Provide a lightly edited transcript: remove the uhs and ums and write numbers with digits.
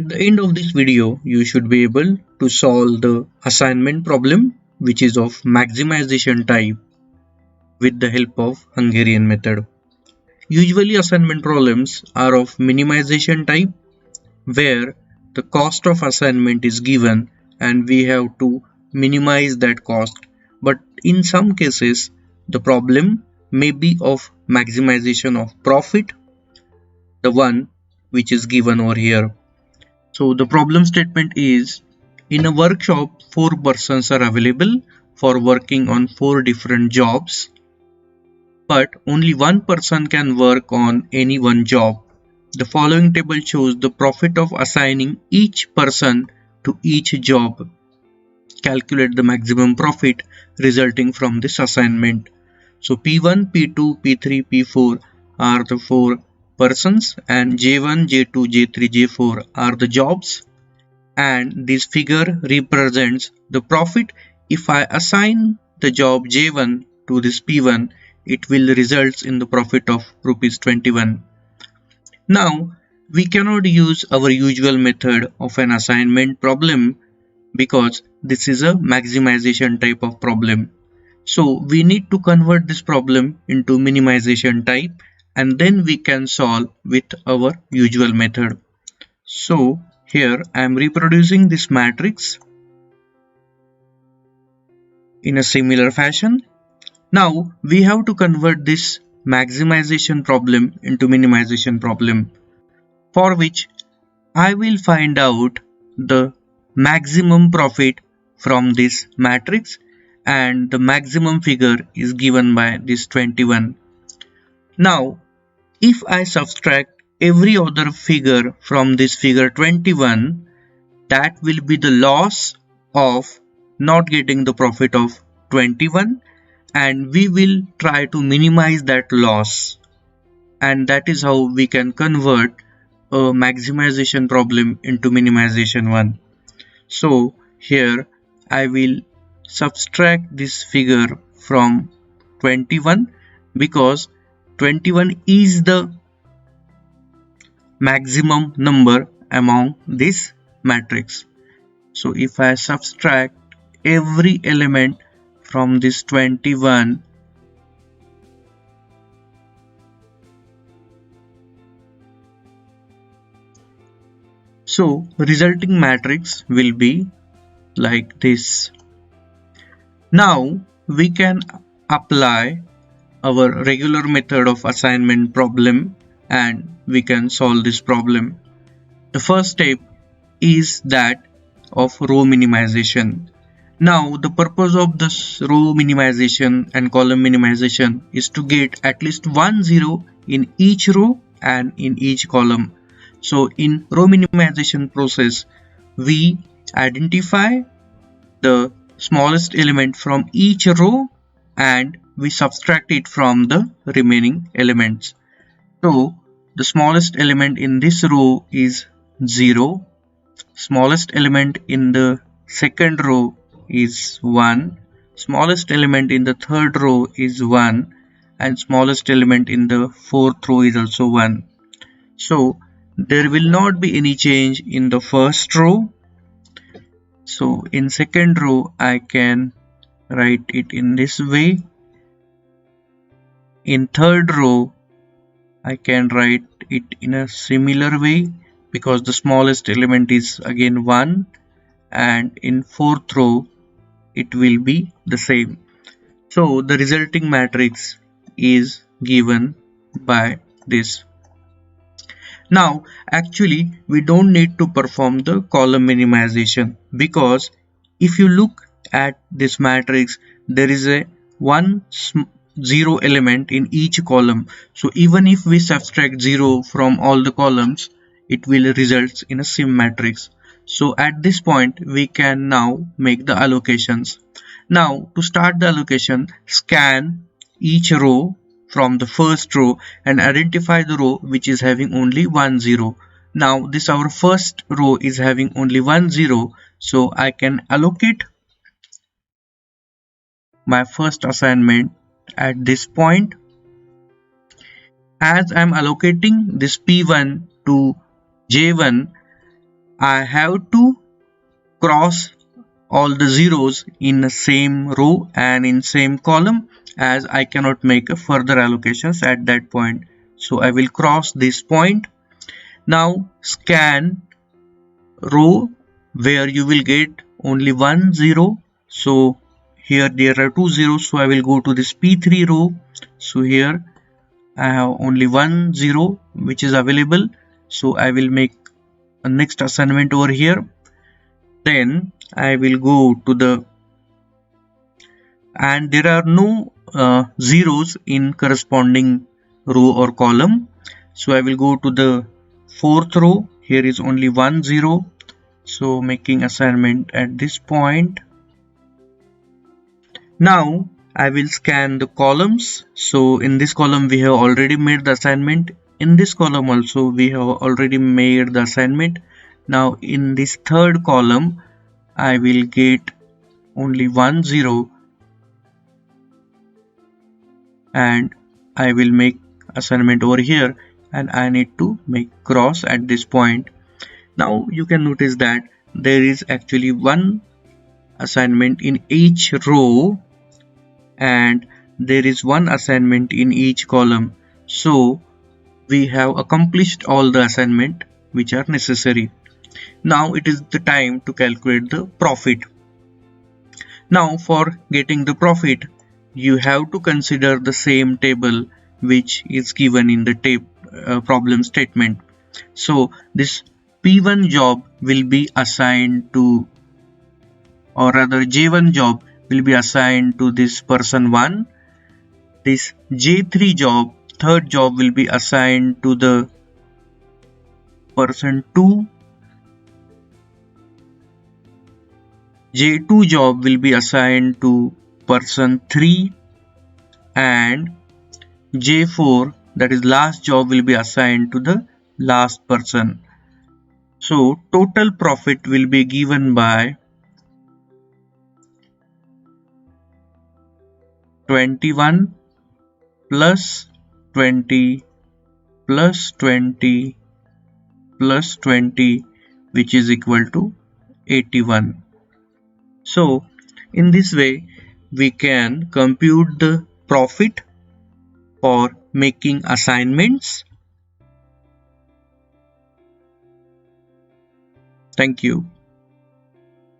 At the end of this video, you should be able to solve the assignment problem, which is of maximization type, with the help of Hungarian method. Usually assignment problems are of minimization type, where the cost of assignment is given and we have to minimize that cost. But in some cases, the problem may be of maximization of profit, the one which is given over here. So the problem statement is, in a workshop, 4 persons are available for working on 4 different jobs, but only one person can work on any one job. The following table shows the profit of assigning each person to each job. Calculate the maximum profit resulting from this assignment. So P1, P2, P3, P4 are the 4 persons, and J1, J2, J3, J4 are the jobs, and this figure represents the profit. If I assign the job J1 to this P1, it will result in the profit of rupees 21. Now, we cannot use our usual method of an assignment problem because this is a maximization type of problem. So we need to convert this problem into minimization type, and then we can solve with our usual method. So here I am reproducing this matrix in a similar fashion. Now we have to convert this maximization problem into minimization problem, for which I will find out the maximum profit from this matrix, and the maximum figure is given by this 21. Now if I subtract every other figure from this figure 21, that will be the loss of not getting the profit of 21, and we will try to minimize that loss, and that is how we can convert a maximization problem into minimization one. So here I will subtract this figure from 21 because 21 is the maximum number among this matrix. So if I subtract every element from this 21, so resulting matrix will be like this. Now we can apply our regular method of assignment problem and we can solve this problem. The first step is that of row minimization. Now the purpose of this row minimization and column minimization is to get at least one zero in each row and in each column. So in row minimization process, we identify the smallest element from each row and we subtract it from the remaining elements. So the smallest element in this row is 0, smallest element in the second row is 1, smallest element in the third row is 1, and smallest element in the fourth row is also 1. So there will not be any change in the first row. So in second row I can write it in this way. In third row I can write it in a similar way because the smallest element is again 1, and in fourth row it will be the same. So the resulting matrix is given by this. Now actually we don't need to perform the column minimization, because if you look at this matrix, there is a 0 element in each column. So even if we subtract 0 from all the columns, it will result in a sim matrix. So at this point we can now make the allocations. Now to start the allocation, scan each row from the first row and identify the row which is having only 1 0. Now this our first row is having only 1 0, so I can allocate my first assignment at this point. As I am allocating this P1 to J1, I have to cross all the zeros in the same row and in same column, as I cannot make a further allocations at that point. So I will cross this point. Now scan row where you will get only one zero. So here there are two zeros, so I will go to this P3 row. So here I have only one zero which is available, so I will make a next assignment over here. Then I will go to the, and there are no zeros in corresponding row or column, so I will go to the fourth row. Here is only one zero, so making assignment at this point. Now I will scan the columns. So in this column we have already made the assignment. In this column also we have already made the assignment. Now in this third column I will get only one zero, and I will make assignment over here, and I need to make cross at this point. Now you can notice that there is actually one assignment in each row and there is one assignment in each column. So we have accomplished all the assignment which are necessary. Now it is the time to calculate the profit. Now for getting the profit, you have to consider the same table which is given in the problem statement. So this P1 job will be assigned to, or rather J1 job will be assigned to this person 1. This J3 job, third job, will be assigned to the person 2. J2 job will be assigned to person 3, and J4, that is last job, will be assigned to the last person. So total profit will be given by 21 plus 20 plus 20 plus 20, which is equal to 81. So in this way we can compute the profit for making assignments. Thank you.